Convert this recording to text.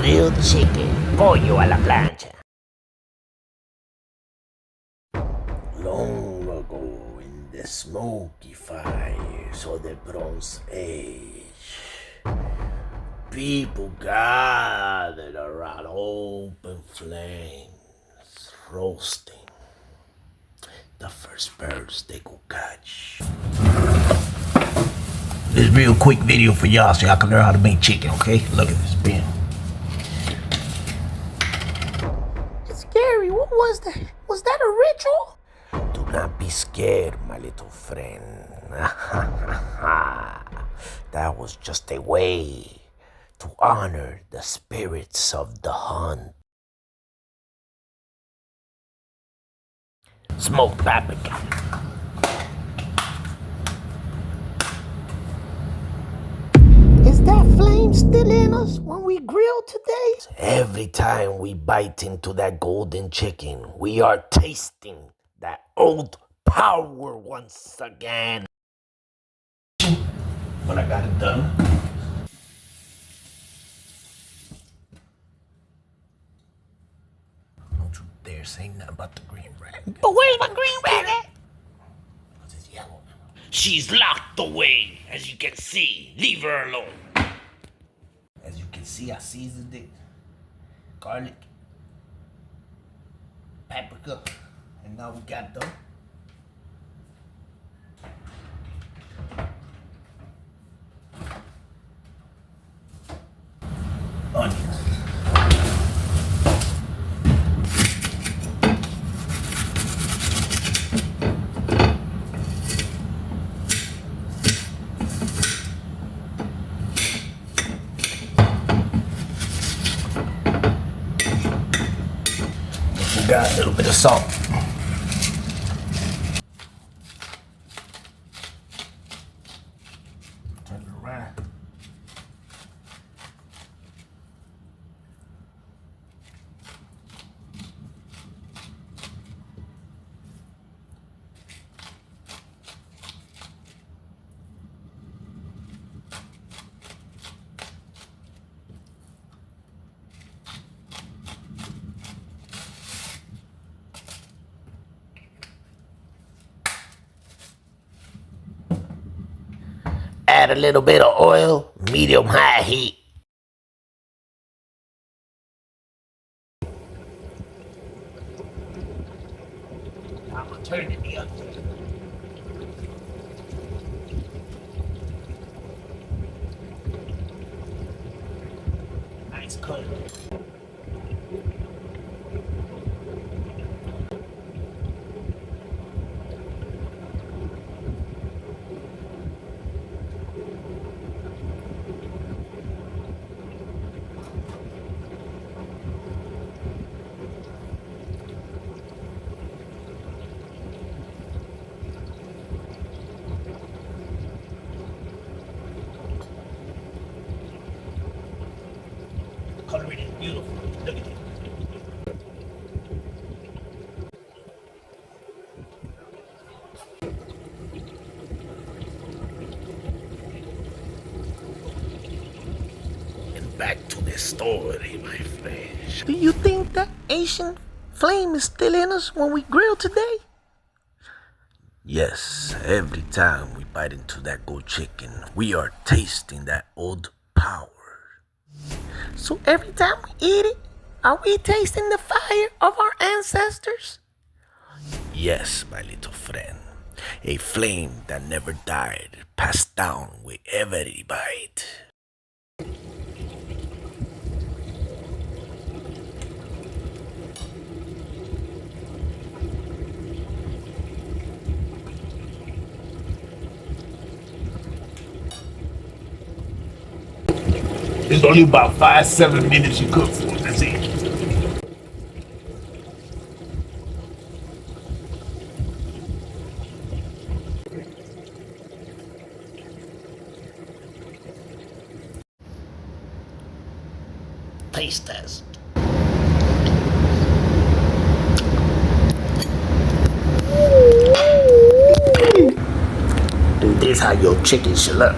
grilled chicken, pollo a la plancha. Long ago in the smoky fires of the Bronze Age, people gathered around open flames, roasting the first birds they could catch. This real quick video for y'all so y'all can learn how to make chicken, okay? Look at this, bam. It's scary. What was that? Was that a ritual? Do not be scared, my little friend. That was just a way to honor the spirits of the hunt. Smoked paprika. Is that flame still in us when we grill today? Every time we bite into that golden chicken, we are tasting that old power once again. When I got it done, don't you dare say nothing about the green rag. But where's my green rag at? Because it's yellow. She's locked away, as you can see. Leave her alone. As you can see, I seasoned it. Garlic, paprika, and now we got them. Onions. We got a little bit of salt. Turn it around. Add a little bit of oil, medium-high heat. I'm gonna turn it up. Nice color. Coloring is beautiful. Look at it. And back to the story, my friend. Do you think that Asian flame is still in us when we grill today? Yes, every time we bite into that gold chicken, we are tasting that old power. So every time we eat it, are we tasting the fire of our ancestors? Yes, my little friend. A flame that never died, passed down with every bite. It's only about 5-7 minutes you cook for it. That's it. Taste test. Dude, this is how your chicken should look.